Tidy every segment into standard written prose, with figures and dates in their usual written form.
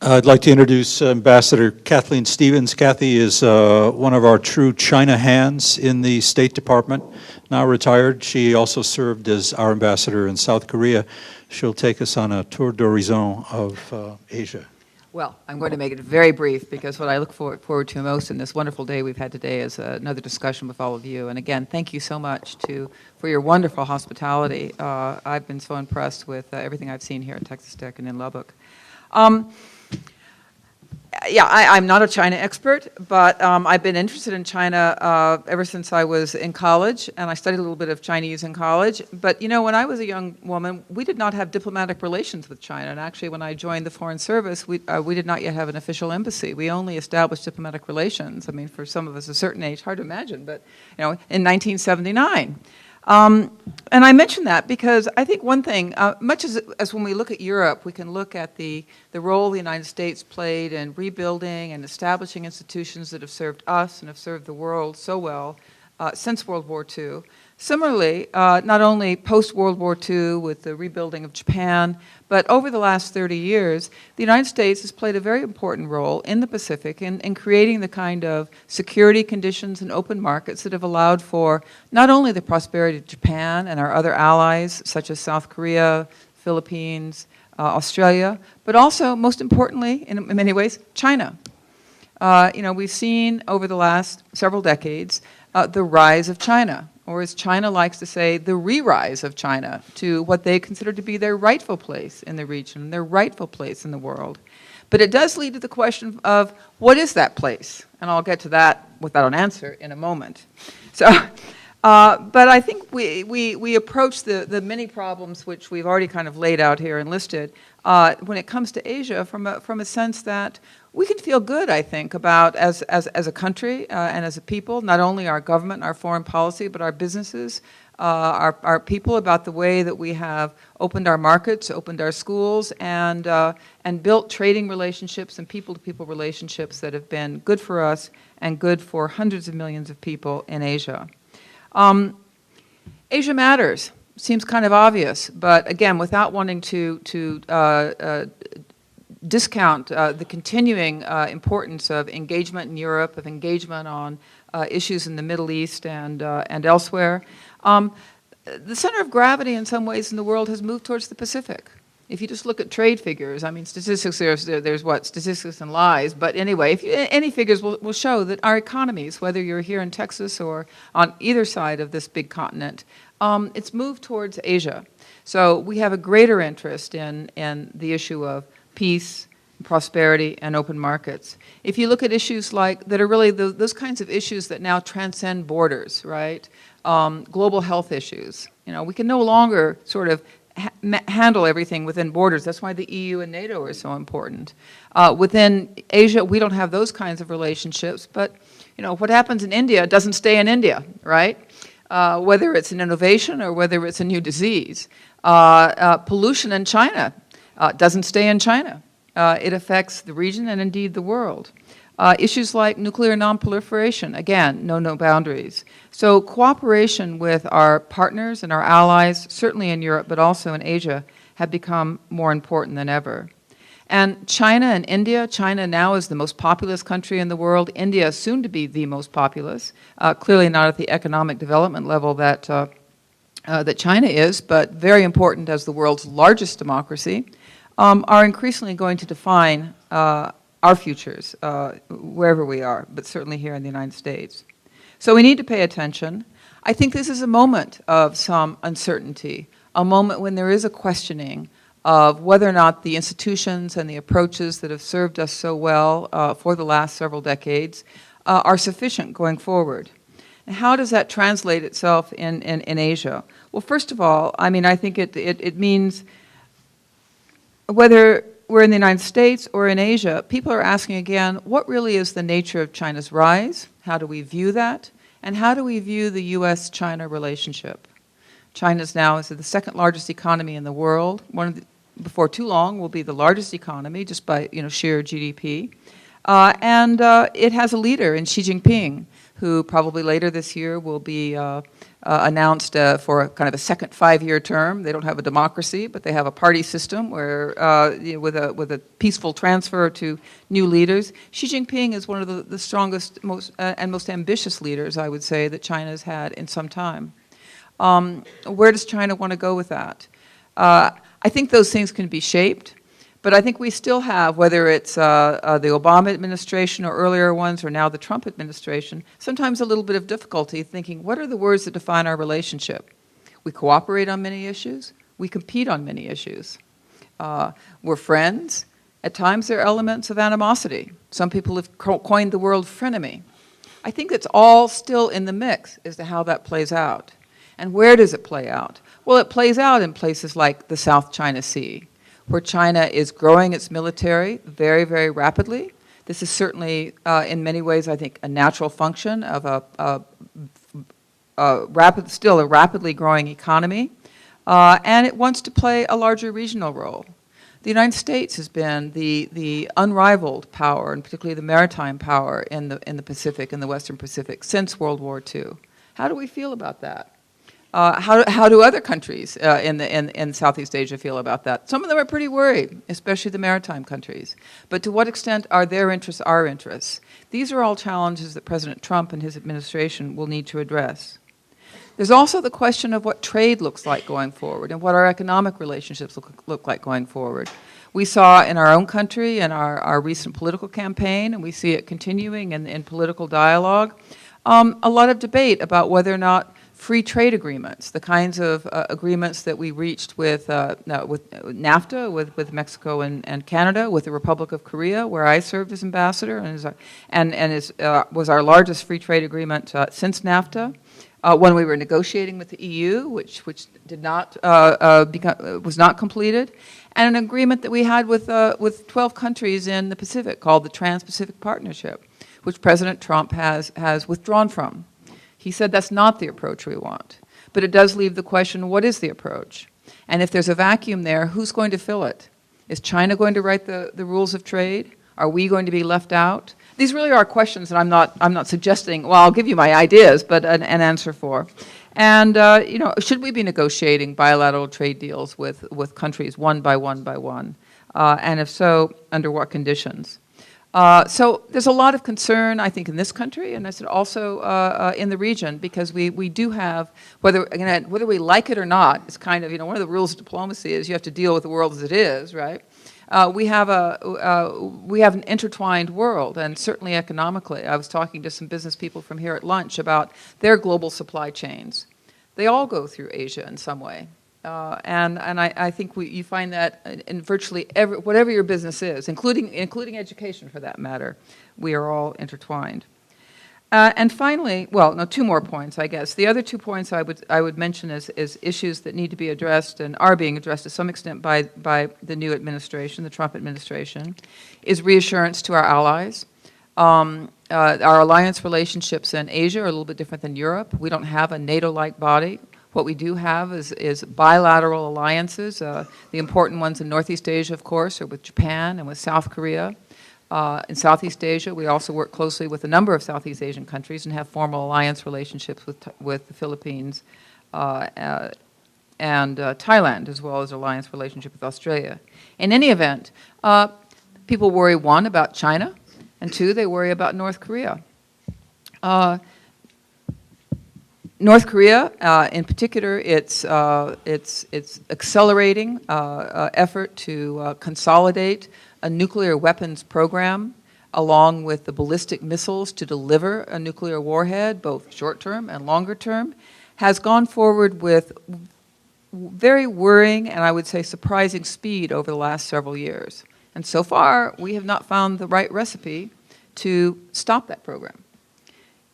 I'd like to introduce Ambassador Kathleen Stevens. Kathy is one of our true China hands in the State Department, now retired. She also served as our ambassador in South Korea. She'll take us on a tour d'horizon of Asia. Well, I'm going to make it very brief because what I look forward to most in this wonderful day we've had today is another discussion with all of you. And again, thank you so much for your wonderful hospitality. I've been so impressed with everything I've seen here at Texas Tech and in Lubbock. Yeah, I'm not a China expert, but I've been interested in China ever since I was in college, and I studied a little bit of Chinese in college. But, you know, when I was a young woman, we did not have diplomatic relations with China. And actually, when I joined the Foreign Service, we did not yet have an official embassy. We only established diplomatic relations. I mean, for some of us a certain age, hard to imagine, but, you know, in 1979. And I mention that because I think one thing, much as when we look at Europe, we can look at the role the United States played in rebuilding and establishing institutions that have served us and have served the world so well since World War II. Similarly, not only post-World War II with the rebuilding of Japan, but over the last 30 years, the United States has played a very important role in the Pacific in creating the kind of security conditions and open markets that have allowed for not only the prosperity of Japan and our other allies, such as South Korea, Philippines, Australia, but also, most importantly, in many ways, China. You know, we've seen over the last several decades the rise of China, or as China likes to say, the re-rise of China to what they consider to be their rightful place in the region, their rightful place in the world. But it does lead to the question of what is that place? And I'll get to that without an answer in a moment. So, but I think we approach the many problems which we've already kind of laid out here and listed when it comes to Asia from a sense that we can feel good, I think, about as a country and as a people, not only our government, our foreign policy, but our businesses, our people, about the way that we have opened our markets, opened our schools, and built trading relationships and people-to-people relationships that have been good for us and good for hundreds of millions of people in Asia. Asia matters. Seems kind of obvious, but again, without wanting to discount the continuing importance of engagement in Europe, of engagement on issues in the Middle East and elsewhere. The center of gravity in some ways in the world has moved towards the Pacific. If you just look at trade figures, I mean, statistics, there's what, statistics and lies, but anyway, any figures will show that our economies, whether you're here in Texas or on either side of this big continent, it's moved towards Asia. So we have a greater interest in the issue of peace, prosperity, and open markets. If you look at issues like, that are really those kinds of issues that now transcend borders, right? Global health issues. You know, we can no longer sort of handle everything within borders. That's why the EU and NATO are so important. Within Asia, we don't have those kinds of relationships, but you know, what happens in India doesn't stay in India, right? Whether it's an innovation or whether it's a new disease. Pollution in China doesn't stay in China. It affects the region and indeed the world. Issues like nuclear nonproliferation, again, no boundaries. So cooperation with our partners and our allies, certainly in Europe, but also in Asia, have become more important than ever. And China and India, China now is the most populous country in the world. India is soon to be the most populous, clearly not at the economic development level that China is, but very important as the world's largest democracy, are increasingly going to define our futures, wherever we are, but certainly here in the United States. So we need to pay attention. I think this is a moment of some uncertainty, a moment when there is a questioning of whether or not the institutions and the approaches that have served us so well for the last several decades are sufficient going forward. And how does that translate itself in Asia? Well, first of all, I mean, I think it means whether we're in the United States or in Asia, people are asking again, what really is the nature of China's rise? How do we view that? And how do we view the U.S.-China relationship? China now is the second largest economy in the world. Before too long, will be the largest economy just by sheer GDP. And it has a leader in Xi Jinping who probably later this year will be announced for a kind of a second 5-year term. They don't have a democracy, but they have a party system where, with a peaceful transfer to new leaders. Xi Jinping is one of the strongest and most ambitious leaders, I would say, that China has had in some time. Where does China want to go with that? I think those things can be shaped. But I think we still have, whether it's the Obama administration or earlier ones or now the Trump administration, sometimes a little bit of difficulty thinking, what are the words that define our relationship? We cooperate on many issues. We compete on many issues. We're friends. At times there are elements of animosity. Some people have coined the word frenemy. I think it's all still in the mix as to how that plays out. And where does it play out? Well, it plays out in places like the South China Sea, where China is growing its military very, very rapidly. This is certainly, in many ways, I think, a natural function of still a rapidly growing economy, and it wants to play a larger regional role. The United States has been the unrivaled power, and particularly the maritime power in the Pacific, in the Western Pacific, since World War II. How do we feel about that? How do other countries in Southeast Asia feel about that? Some of them are pretty worried, especially the maritime countries. But to what extent are their interests our interests? These are all challenges that President Trump and his administration will need to address. There's also the question of what trade looks like going forward and what our economic relationships look like going forward. We saw in our own country in our recent political campaign, and we see it continuing in political dialogue, a lot of debate about whether or not free trade agreements, the kinds of agreements that we reached with NAFTA, with Mexico and Canada, with the Republic of Korea, where I served as ambassador, was our largest free trade agreement since NAFTA. When we were negotiating with the EU, which did not was not completed, and an agreement that we had with 12 countries in the Pacific called the Trans-Pacific Partnership, which President Trump has withdrawn from. He said that's not the approach we want. But it does leave the question, what is the approach? And if there's a vacuum there, who's going to fill it? Is China going to write the rules of trade? Are we going to be left out? These really are questions that I'm not suggesting, well, I'll give you my ideas, but an answer for. And, should we be negotiating bilateral trade deals with countries one by one by one? And if so, under what conditions? So there's a lot of concern, I think, in this country, and I said also in the region, because we do have, whether we like it or not, it's kind of, one of the rules of diplomacy is you have to deal with the world as it is, right? We have an intertwined world, and certainly economically. I was talking to some business people from here at lunch about their global supply chains. They all go through Asia in some way. And I think you find that in virtually whatever your business is, including education for that matter, we are all intertwined. And finally, two more points, I guess. The other 2 points I would mention as issues that need to be addressed and are being addressed to some extent by the new administration, the Trump administration, is reassurance to our allies. Our alliance relationships in Asia are a little bit different than Europe. We don't have a NATO-like body. What we do have is bilateral alliances. The important ones in Northeast Asia, of course, are with Japan and with South Korea. In Southeast Asia, we also work closely with a number of Southeast Asian countries and have formal alliance relationships with the Philippines and Thailand, as well as alliance relationship with Australia. In any event, people worry, 1, about China, and 2, they worry about North Korea. North Korea, in particular, its accelerating effort to consolidate a nuclear weapons program, along with the ballistic missiles to deliver a nuclear warhead, both short-term and longer-term, has gone forward with very worrying and I would say surprising speed over the last several years. And so far, we have not found the right recipe to stop that program.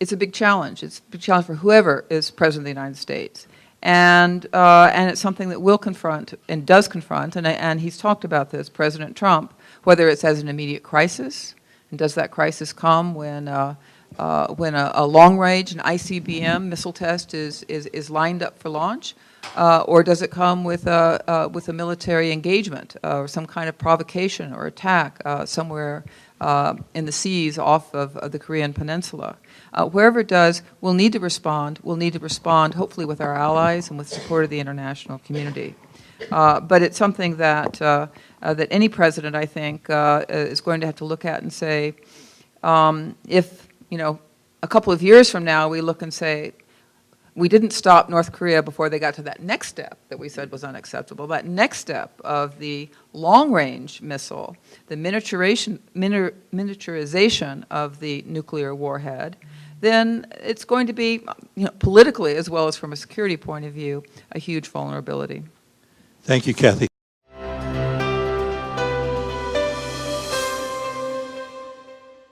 It's a big challenge. It's a big challenge for whoever is President of the United States. And it's something that will confront and does confront, and he's talked about this, President Trump, whether it's as an immediate crisis, and does that crisis come when a long-range, an ICBM missile test is lined up for launch, or does it come with a military engagement or some kind of provocation or attack somewhere in the seas off of the Korean Peninsula. Wherever it does, we'll need to respond. We'll need to respond, hopefully, with our allies and with support of the international community. But it's something that that any president, I think, is going to have to look at and say, if, a couple of years from now we look and say, we didn't stop North Korea before they got to that next step that we said was unacceptable. That next step of the long-range missile, the miniaturization of the nuclear warhead, then it's going to be, politically as well as from a security point of view, a huge vulnerability. Thank you, Kathy.